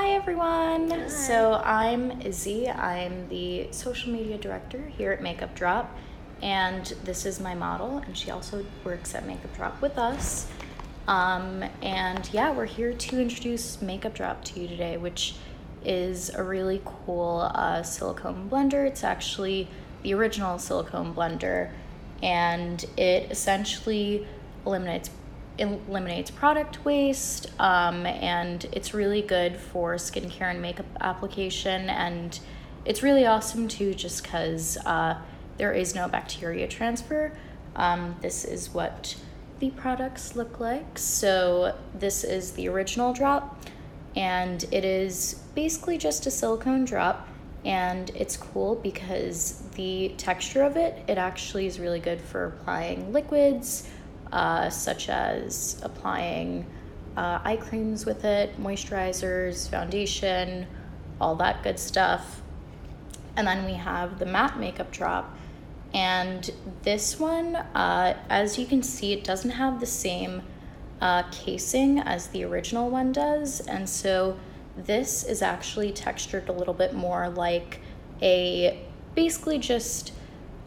Hi everyone. Hi. So I'm Izzy. I'm the social media director here at MakeupDrop, and this is my model, and she also works at MakeupDrop with us. And yeah, we're here to introduce MakeupDrop to you today, which is a really cool silicone blender. It's actually the original silicone blender, and it essentially eliminates product waste, and it's really good for skincare and makeup application, and it's really awesome too just because there is no bacteria transfer. This is what the products look like. So this is the original drop, and it is basically just a silicone drop, and it's cool because the texture of it actually is really good for applying liquids, such as applying eye creams with it, moisturizers, foundation, all that good stuff. And then we have the matte makeup drop. And this one, as you can see, it doesn't have the same casing as the original one does. And so this is actually textured a little bit more like basically just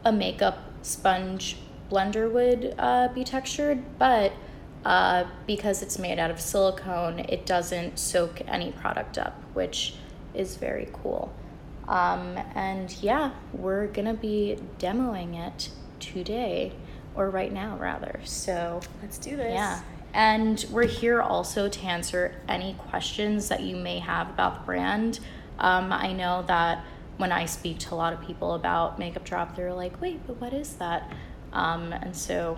a makeup sponge blender would be textured, but because it's made out of silicone, it doesn't soak any product up, which is very cool. And yeah, we're gonna be demoing it today, or right now rather. So let's do this. Yeah, and we're here also to answer any questions that you may have about the brand. I know that when I speak to a lot of people about MakeupDrop, they're like, wait, but what is that? And so,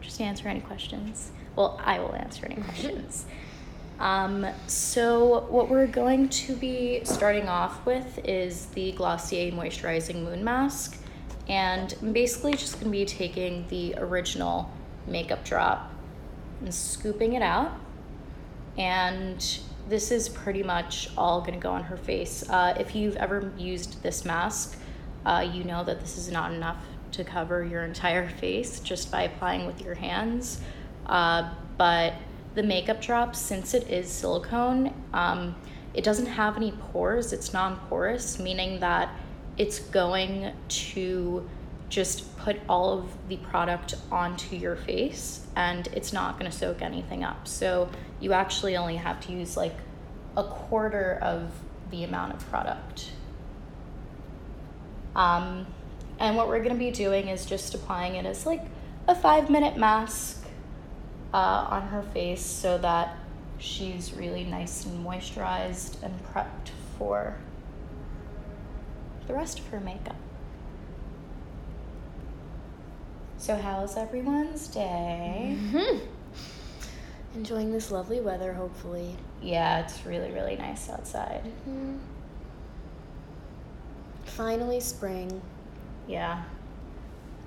just answer any questions. Well, I will answer any questions. So what we're going to be starting off with is the Glossier Moisturizing Moon Mask. And I'm basically just going to be taking the original makeup drop and scooping it out. And this is pretty much all going to go on her face. If you've ever used this mask, you know that this is not enough to cover your entire face just by applying with your hands. But the makeup drop, since it is silicone, it doesn't have any pores. It's non-porous, meaning that it's going to just put all of the product onto your face, and it's not going to soak anything up. So you actually only have to use like a quarter of the amount of product. And what we're going to be doing is just applying it as like a 5-minute mask on her face so that she's really nice and moisturized and prepped for the rest of her makeup. So how's everyone's day? Mm-hmm. Enjoying this lovely weather, hopefully. Yeah, it's really, really nice outside. Mm-hmm. Finally spring. Yeah.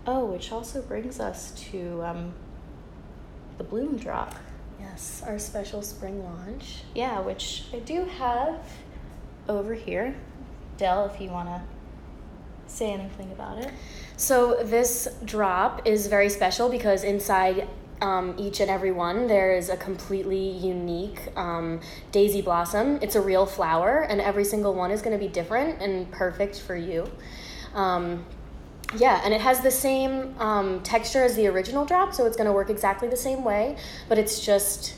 Oh, which also brings us to the Bloom Drop. Yes, our special spring launch. Yeah, which I do have over here. Del, if you want to say anything about it. So this drop is very special because inside each and every one there is a completely unique daisy blossom. It's a real flower, and every single one is going to be different and perfect for you. Yeah, and it has the same texture as the original drop, so it's going to work exactly the same way, but it's just,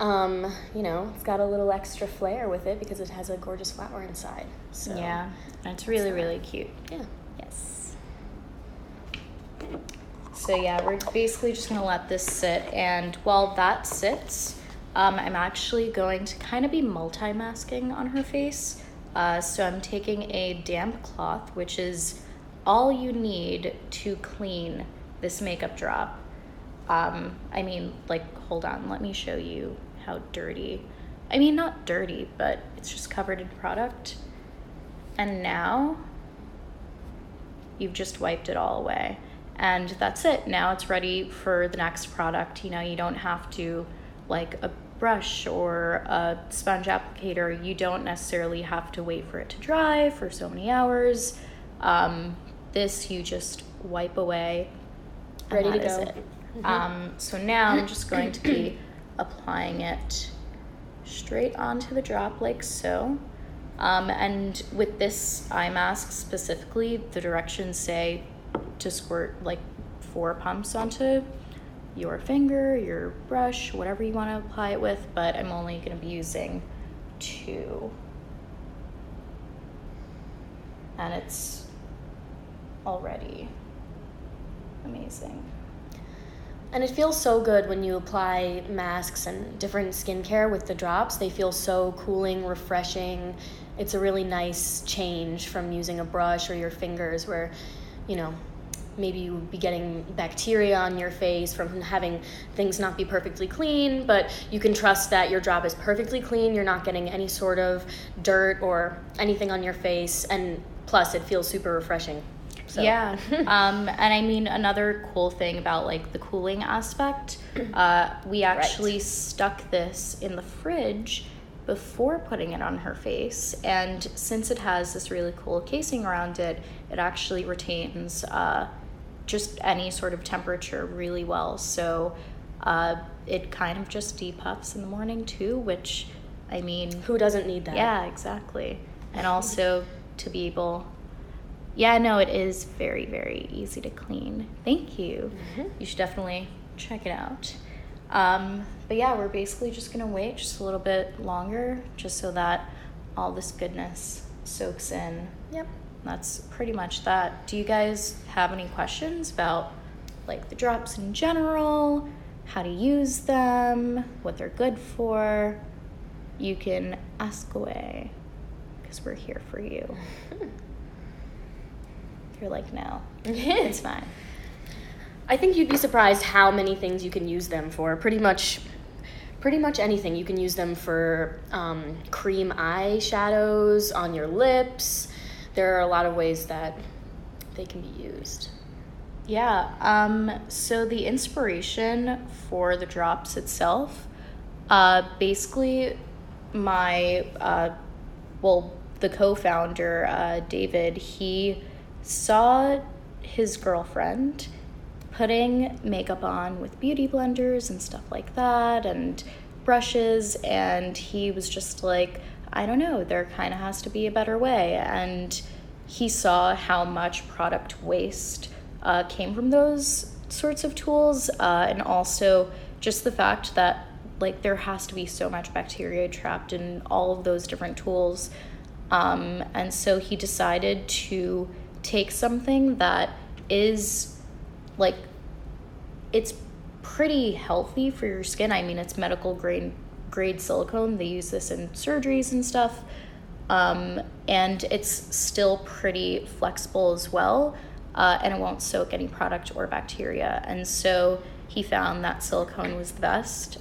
it's got a little extra flair with it because it has a gorgeous flower inside. So yeah, and it's really, really cute. Yeah. Yes. So yeah, we're basically just going to let this sit, and while that sits, I'm actually going to kind of be multi-masking on her face. So I'm taking a damp cloth, which is all you need to clean this makeup drop. Hold on, let me show you how dirty. I mean, not dirty, but it's just covered in product. And now you've just wiped it all away. And that's it. Now it's ready for the next product. You don't have to, like a brush or a sponge applicator, you don't necessarily have to wait for it to dry for so many hours. This you just wipe away. Ready to go. It. So now I'm just going to be applying it straight onto the drop like so. And with this eye mask specifically, the directions say to squirt like 4 pumps onto your finger, your brush, whatever you want to apply it with, but I'm only going to be using 2. And it's already amazing. And it feels so good when you apply masks and different skincare with the drops. They feel so cooling, refreshing. It's a really nice change from using a brush or your fingers where, you know, maybe you would be getting bacteria on your face from having things not be perfectly clean, but you can trust that your drop is perfectly clean. You're not getting any sort of dirt or anything on your face, and plus it feels super refreshing. So. Yeah. And I mean, another cool thing about like the cooling aspect, we actually stuck this in the fridge before putting it on her face, and since it has this really cool casing around it, it actually retains just any sort of temperature really well. So it kind of just depuffs in the morning too, which, I mean, who doesn't need that? Yeah, exactly. And also to be able, yeah, no, it is very, very easy to clean. Thank you. You should definitely check it out. But yeah, we're basically just gonna wait just a little bit longer just so that all this goodness soaks in. Yep. That's pretty much that. Do you guys have any questions about like the drops in general, how to use them, what they're good for? You can ask away because we're here for you. You're like, no, it's fine. I think you'd be surprised how many things you can use them for. Pretty much anything. You can use them for cream eyeshadows on your lips. There are a lot of ways that they can be used. Yeah, so the inspiration for the drops itself, basically my, the co-founder, David, he saw his girlfriend putting makeup on with beauty blenders and stuff like that and brushes, and he was just like, I don't know, there kind of has to be a better way. And he saw how much product waste came from those sorts of tools, and also just the fact that like there has to be so much bacteria trapped in all of those different tools. And so he decided to take something that is like, it's pretty healthy for your skin. I mean, it's medical grade silicone. They use this in surgeries and stuff. And it's still pretty flexible as well. And it won't soak any product or bacteria. And so he found that silicone was the best.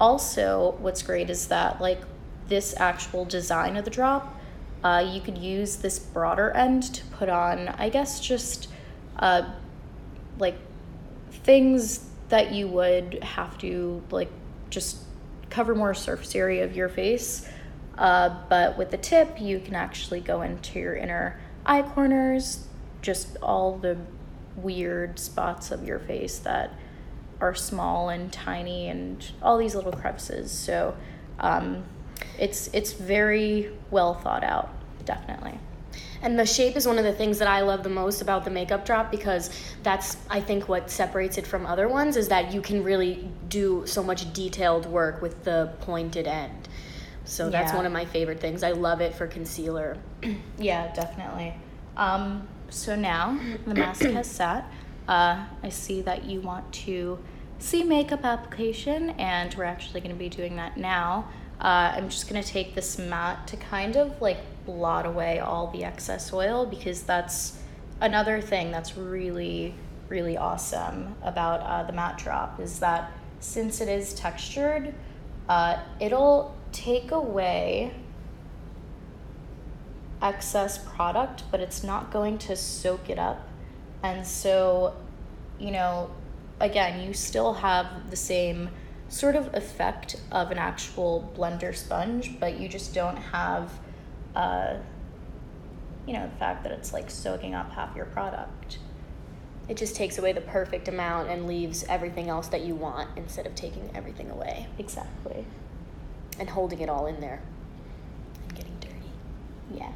Also, what's great is that like this actual design of the drop, you could use this broader end to put on, I guess, just like things that you would have to like just cover more surface area of your face. But with the tip, you can actually go into your inner eye corners, just all the weird spots of your face that are small and tiny and all these little crevices. So it's very well thought out, definitely. And the shape is one of the things that I love the most about the makeup drop, because that's, I think, what separates it from other ones, is that you can really do so much detailed work with the pointed end. So that's one of my favorite things. I love it for concealer. Yeah, definitely. So now the mask has set. I see that you want to see makeup application, and we're actually going to be doing that now. I'm just going to take this mat to kind of like blot away all the excess oil, because that's another thing that's really, really awesome about the matte drop, is that since it is textured, it'll take away excess product, but it's not going to soak it up. And so, you know, again, you still have the same sort of effect of an actual blender sponge, but you just don't have, you know, the fact that it's like soaking up half your product. It just takes away the perfect amount and leaves everything else that you want instead of taking everything away. Exactly. and holding it all in there and getting dirty. Yeah.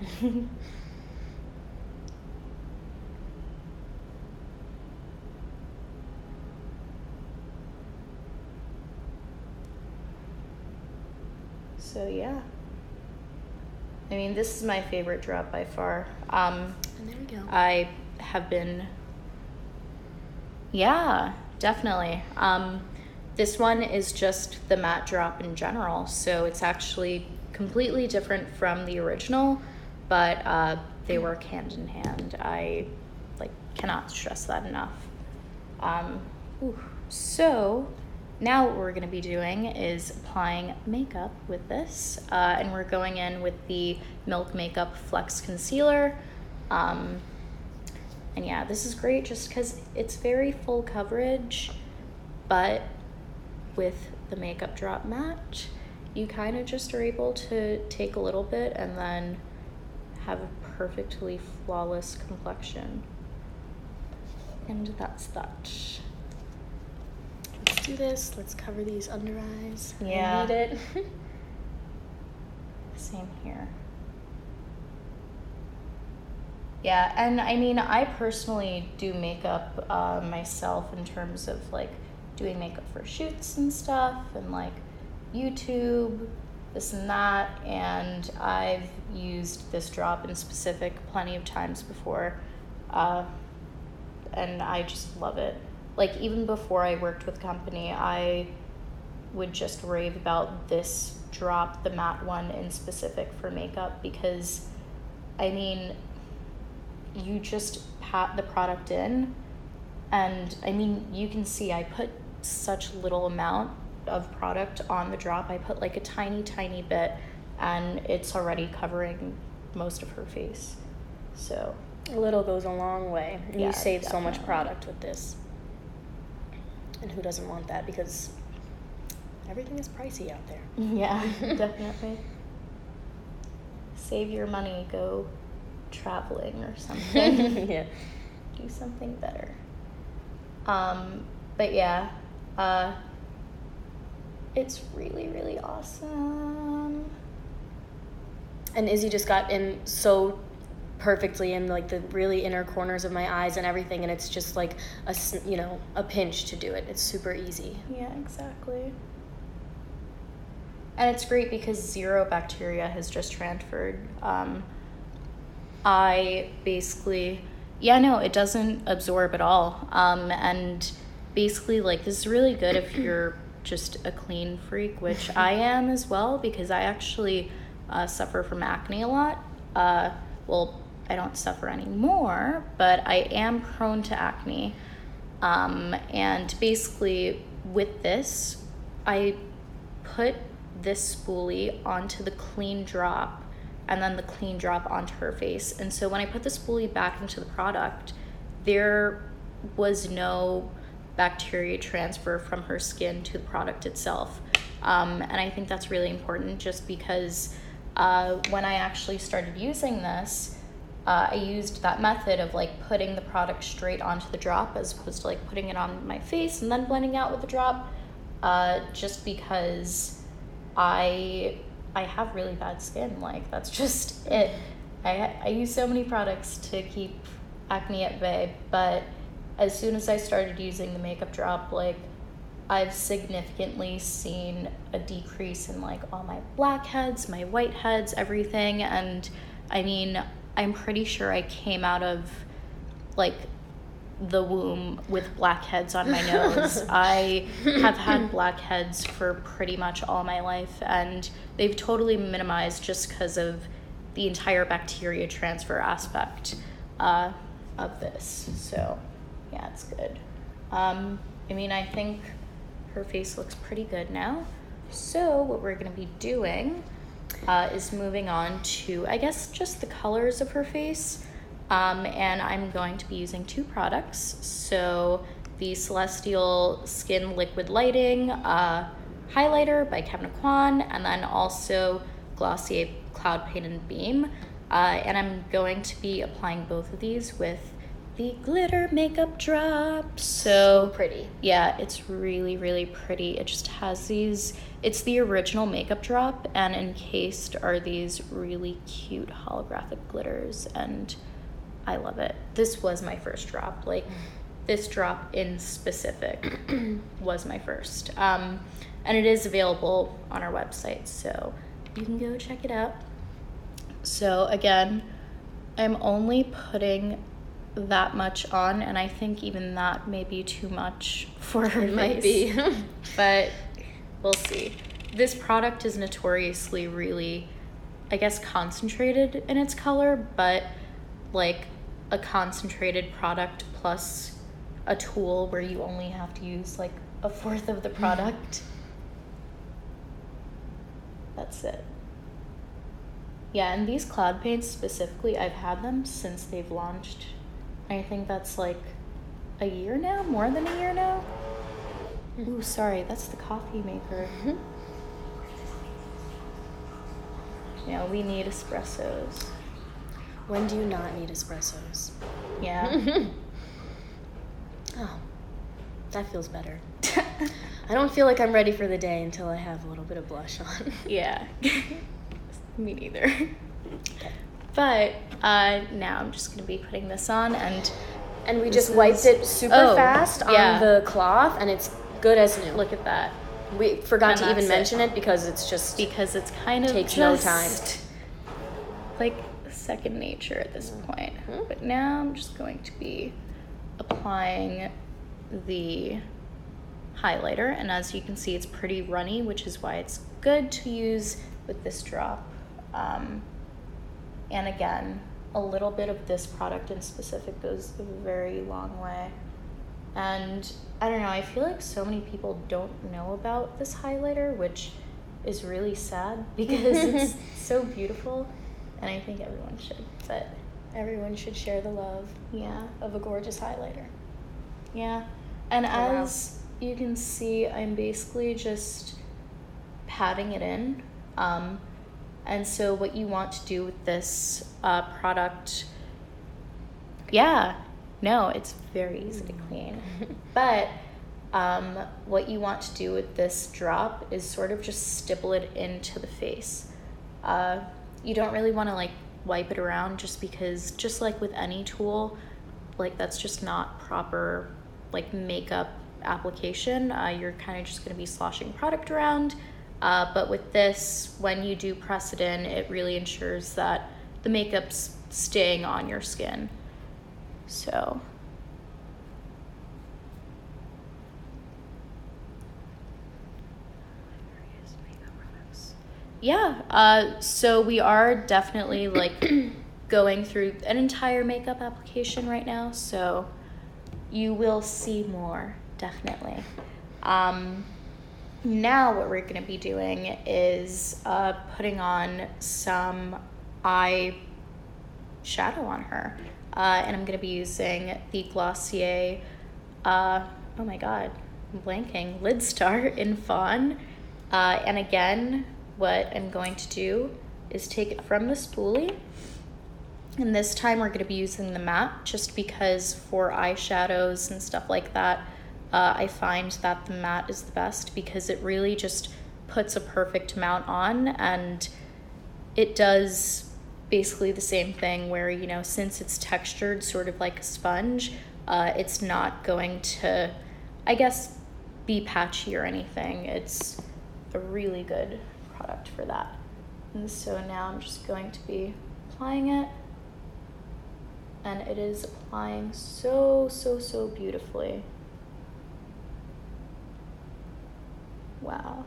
So yeah. I mean, this is my favorite drop by far. And there we go. I have been, yeah, definitely. This one is just the matte drop in general, so it's actually completely different from the original, but they work hand in hand. I cannot stress that enough. So now what we're going to be doing is applying makeup with this, and we're going in with the Milk Makeup Flex Concealer. And yeah, this is great just because it's very full coverage, but with the MakeupDrop matte, you kind of just are able to take a little bit and then have a perfectly flawless complexion. And that's that. Let's do this. Let's cover these under eyes. Yeah. I need it. Same here. Yeah, and I mean, I personally do makeup myself in terms of doing makeup for shoots and stuff, and YouTube, this and that, and I've used this drop in specific plenty of times before, and I just love it. Even before I worked with a company, I would just rave about this drop, the matte one in specific for makeup, because I mean, you just pat the product in, and I mean, you can see I put such little amount of product on the drop. I put a tiny bit, and it's already covering most of her face. So a little goes a long way. And yeah, you save definitely. so much product with this. And who doesn't want that? Because everything is pricey out there. Yeah, definitely. Save your money, go traveling or something. Yeah. Do something better. But yeah, it's really, really awesome. And Izzy just got in so perfectly in the really inner corners of my eyes and everything, and it's just a pinch to do it. It's super easy. Yeah, exactly. And it's great because zero bacteria has just transferred. I basically, it doesn't absorb at all. And basically, this is really good if you're just a clean freak, which I am as well, because I actually suffer from acne a lot. Well, I don't suffer anymore, but I am prone to acne. And basically, with this, I put this spoolie onto the clean drop, and then the clean drop onto her face. And so when I put the spoolie back into the product, there was no bacteria transfer from her skin to the product itself. And I think that's really important, just because when I actually started using this, I used that method of putting the product straight onto the drop as opposed to putting it on my face and then blending out with the drop, just because I have really bad skin. That's just it. I use so many products to keep acne at bay, but as soon as I started using the MakeupDrop, I've significantly seen a decrease in all my blackheads, my whiteheads, everything. And I mean, I'm pretty sure I came out of the womb with blackheads on my nose. I have had blackheads for pretty much all my life, and they've totally minimized just because of the entire bacteria transfer aspect of this. So yeah, it's good. I mean, I think her face looks pretty good now. So what we're gonna be doing is moving on to, I guess, just the colors of her face. And I'm going to be using two products. So the Celestial Skin Liquid Lighting Highlighter by Kevyn Aucoin, and then also Glossier Cloud Paint and Beam. And I'm going to be applying both of these with the glitter makeup drop. So pretty. Yeah, it's really, really pretty. It just has these, it's the original makeup drop, and encased are these really cute holographic glitters, and I love it. This was my first drop. Like, this drop in specific was my first. And it is available on our website, so you can go check it out. So again, I'm only putting that much on, and I think even that may be too much for her face. Might be. But we'll see. This product is notoriously really, I guess, concentrated in its color, but like a concentrated product plus a tool where you only have to use like a fourth of the product. That's it. Yeah, and these cloud paints specifically, I've had them since they've launched. I think that's like a year now, more than a year now. Ooh, sorry, that's the coffee maker. Yeah, we need espressos. When do you not need espressos? Yeah. Oh, that feels better. I don't feel like I'm ready for the day until I have a little bit of blush on. Yeah. Me neither. Okay. But now I'm just going to be putting this on, and we just wiped it super fast on the cloth, and it's good as new. Look at that. We forgot to even mention it because it's just... Because it's kind of takes just no time. Like second nature at this point. But now I'm just going to be applying the highlighter, and as you can see, it's pretty runny, which is why it's good to use with this drop. And again, a little bit of this product in specific goes a very long way. And I don't know, I feel like so many people don't know about this highlighter, which is really sad because it's so beautiful, and I think everyone should. But everyone should share the love, of a gorgeous highlighter. Yeah, and as you can see, I'm basically just patting it in. And so what you want to do with this product, it's very easy to clean. But what you want to do with this drop is sort of just stipple it into the face. You don't really want to like wipe it around, just because, just like with any tool, like that's just not proper like makeup application. You're kind of just going to be sloshing product around. But with this, when you do press it in, it really ensures that the makeup's staying on your skin. So so we are definitely like going through an entire makeup application right now, so you will see more, definitely. Now what we're going to be doing is putting on some eye shadow on her, and I'm going to be using the Glossier, oh my god, I'm blanking, Lid Star in Fawn. And again, what I'm going to do is take it from the spoolie, and this time we're going to be using the matte, just because for eyeshadows and stuff like that, I find that the matte is the best, because it really just puts a perfect amount on, and it does basically the same thing where, you know, since it's textured sort of like a sponge, it's not going to, I guess, be patchy or anything. It's a really good product for that. And so now I'm just going to be applying it, and it is applying so beautifully. Wow.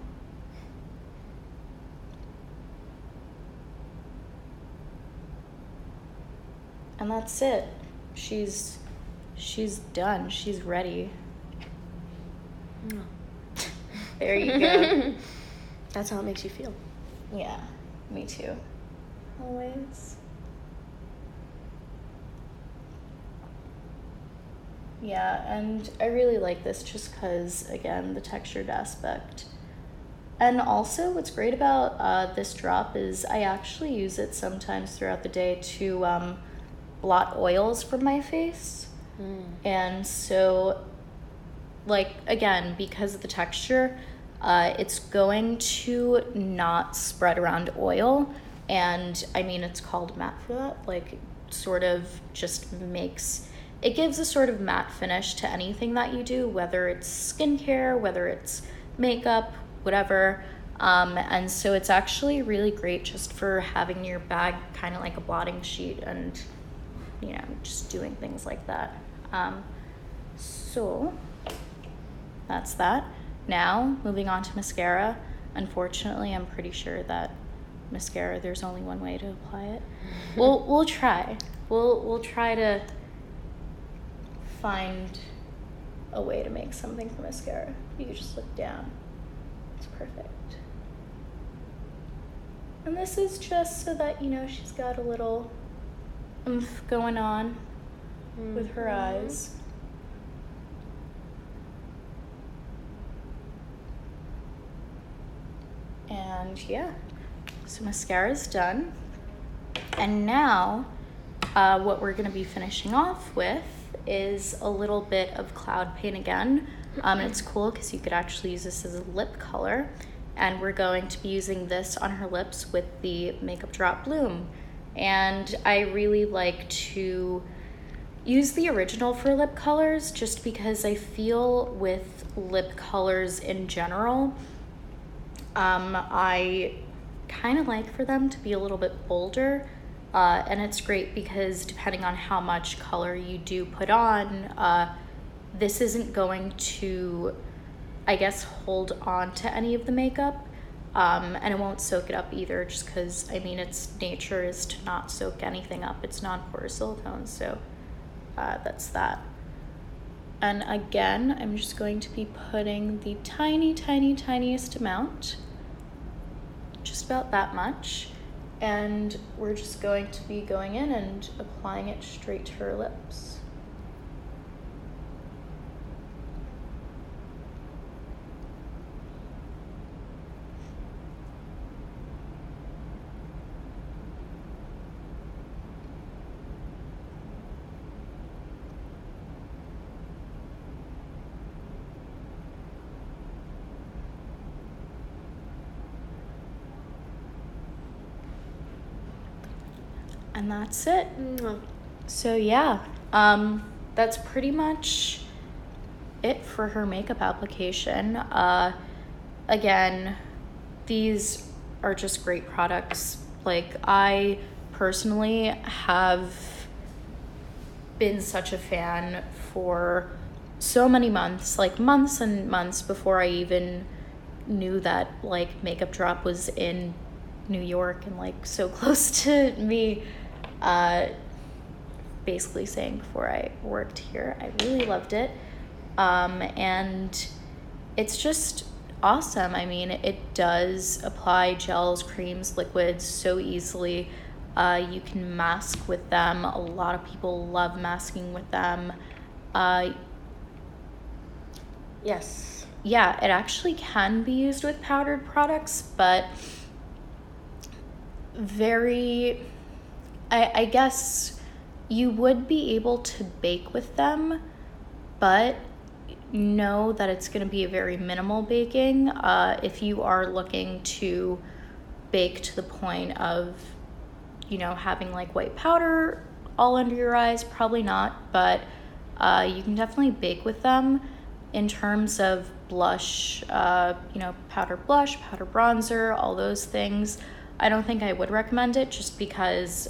And that's it. She's done. She's ready. There you go. That's how it makes you feel. Yeah, me too. Always. Yeah, and I really like this just because, again, the textured aspect. And also what's great about this drop is I actually use it sometimes throughout the day to blot oils from my face. And so, like, again, because of the texture, it's going to not spread around oil. And I mean, it's called matte for that. Like, sort of just it gives a sort of matte finish to anything that you do, whether it's skincare, whether it's makeup, whatever. And so it's actually really great just for having in your bag, kind of like a blotting sheet, and, you know, just doing things like that. So that's that. Now, moving on to mascara. Unfortunately, I'm pretty sure that mascara, there's only one way to apply it. We'll try. We'll try to find a way to make something for mascara. You can just look down. It's perfect. And this is just so that, you know, she's got a little oomph going on with her eyes. And yeah, so mascara's done. And now what we're gonna be finishing off with is a little bit of cloud paint again. And it's cool because you could actually use this as a lip color. And we're going to be using this on her lips with the MakeupDrop Bloom. And I really like to use the original for lip colors just because I feel with lip colors in general, I kind of like for them to be a little bit bolder. And it's great because depending on how much color you do put on, this isn't going to, I guess, hold on to any of the makeup, and it won't soak it up either, just because, I mean, its nature is to not soak anything up. It's non-porous silicone, so that's that. And again, I'm just going to be putting the tiniest amount, just about that much, and we're just going to be going in and applying it straight to her lips. And that's it. So yeah, that's pretty much it for her makeup application. Again, these are just great products. Like, I personally have been such a fan for so many months, like months and months before I even knew that, like, MakeupDrop was in New York and, like, so close to me. Basically saying before I worked here, I really loved it. And it's just awesome. I mean, it does apply gels, creams, liquids so easily. You can mask with them. A lot of people love masking with them. Yes. Yeah, it actually can be used with powdered products, but I guess you would be able to bake with them, but know that it's going to be a very minimal baking. If you are looking to bake to the point of, you know, having like white powder all under your eyes, probably not, but you can definitely bake with them. In terms of blush, you know, powder blush, powder bronzer, all those things, I don't think I would recommend it, just because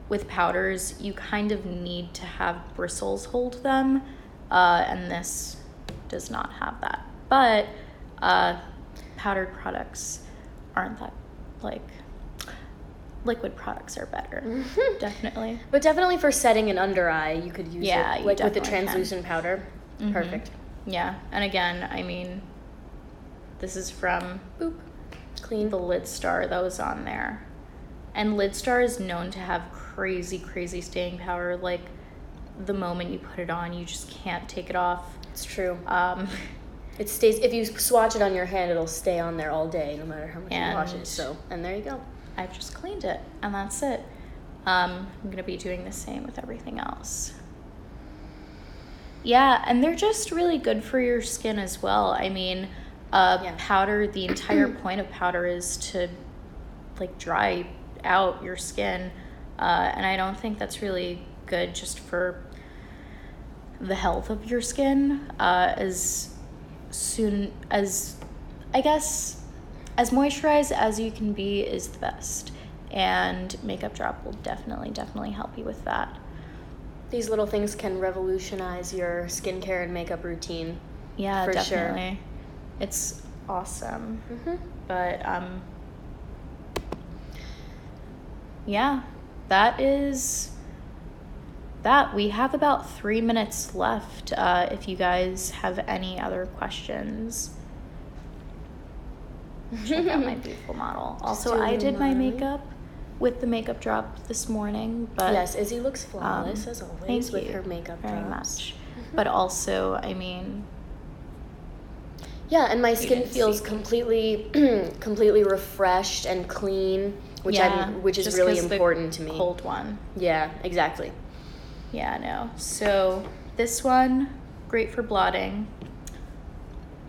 with powders, you kind of need to have bristles hold them, and this does not have that. But powdered products aren't that, like, liquid products are better, definitely. But definitely for setting an under eye, you could use Yeah, it, you like with the definitely translucent powder. Mhm. Perfect. Yeah, and again, I mean, this is from Clean. the Lid Star that was on there. And Lid Star is known to have crazy staying power. Like, the moment you put it on, you just can't take it off. It's true. It stays, if you swatch it on your hand, it'll stay on there all day, no matter how much you wash it. So, and there you go. I've just cleaned it, and that's it. I'm gonna be doing the same with everything else. Yeah, and they're just really good for your skin as well. I mean, powder, the entire point of powder is to like dry out your skin. And I don't think that's really good just for the health of your skin. As soon as, I guess, as moisturized as you can be is the best. And MakeupDrop will definitely help you with that. These little things can revolutionize your skincare and makeup routine. Yeah, for definitely. Sure. It's awesome. But yeah, that is that. We have about 3 minutes left. If you guys have any other questions, check out my beautiful model. Also, I did my makeup with the MakeupDrop this morning. But yes, Izzy looks flawless as always with her makeup very drops. much. But also, I mean, yeah, and my skin feels completely refreshed and clean, which is really important to me. Cold one. Yeah, exactly. Yeah, no. So this one, great for blotting.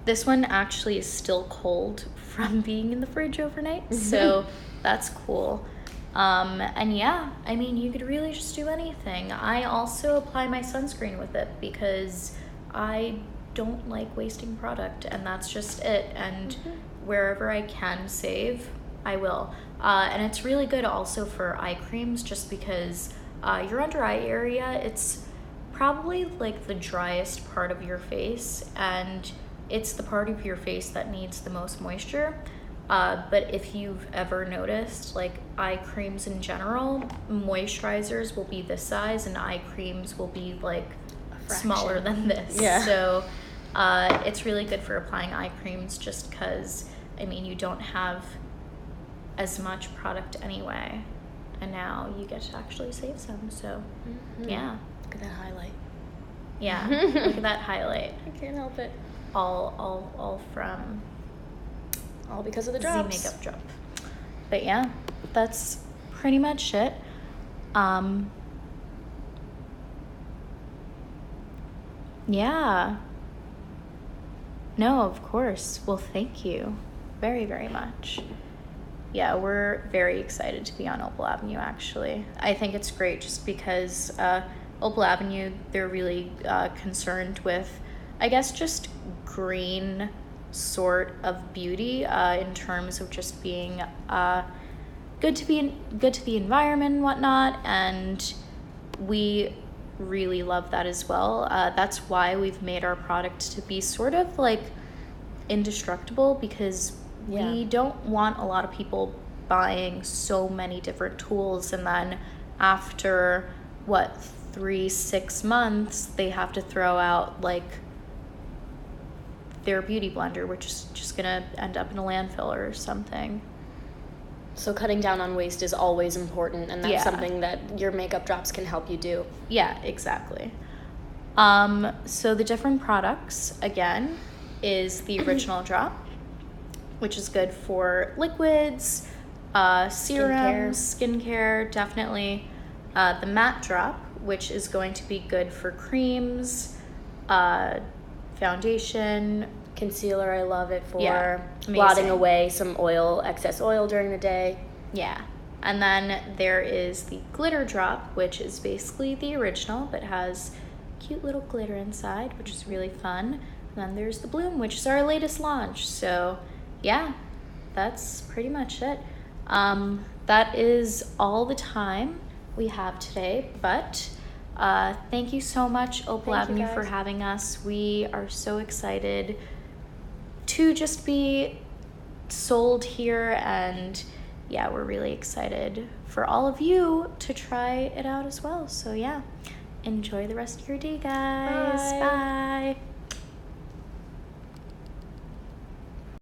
This one actually is still cold from being in the fridge overnight, so that's cool. And yeah, I mean, you could really just do anything. I also apply my sunscreen with it because I don't like wasting product, and that's just it. And wherever I can save, I will. And it's really good also for eye creams, just because your under eye area, it's probably like the driest part of your face, and it's the part of your face that needs the most moisture. But if you've ever noticed, like eye creams in general, moisturizers will be this size and eye creams will be like smaller than this. Yeah. So it's really good for applying eye creams just because, I mean, you don't have as much product anyway. And now you get to actually save some. So yeah. Look at that highlight. Yeah. Look at that highlight. I can't help it. All from... all because of the drops. The MakeupDrop. But yeah, that's pretty much it. Yeah. No, of course. Well, thank you very, very much. Yeah, we're very excited to be on Opal Avenue, actually. I think it's great just because Opal Avenue, they're really concerned with, I guess, just green sort of beauty in terms of just being good to the environment and whatnot, and we really love that as well. That's why we've made our product to be sort of like indestructible, because we don't want a lot of people buying so many different tools and then after 3-6 months they have to throw out like their beauty blender, which is just gonna end up in a landfill or something. So cutting down on waste is always important, and that's something that your makeup drops can help you do. Yeah, exactly. So the different products, again, is the original drop, which is good for liquids, serums, skincare, definitely. The matte drop, which is going to be good for creams, foundation, concealer. I love it for blotting away some excess oil during the day. Yeah. And then there is the glitter drop, which is basically the original but has cute little glitter inside, which is really fun. And then there's the bloom, which is our latest launch. So yeah, that's pretty much it. That is all the time we have today, but thank you so much, Opal Avenue, for having us. We are so excited to just be sold here, and yeah, we're really excited for all of you to try it out as well. So yeah, enjoy the rest of your day, guys. Bye.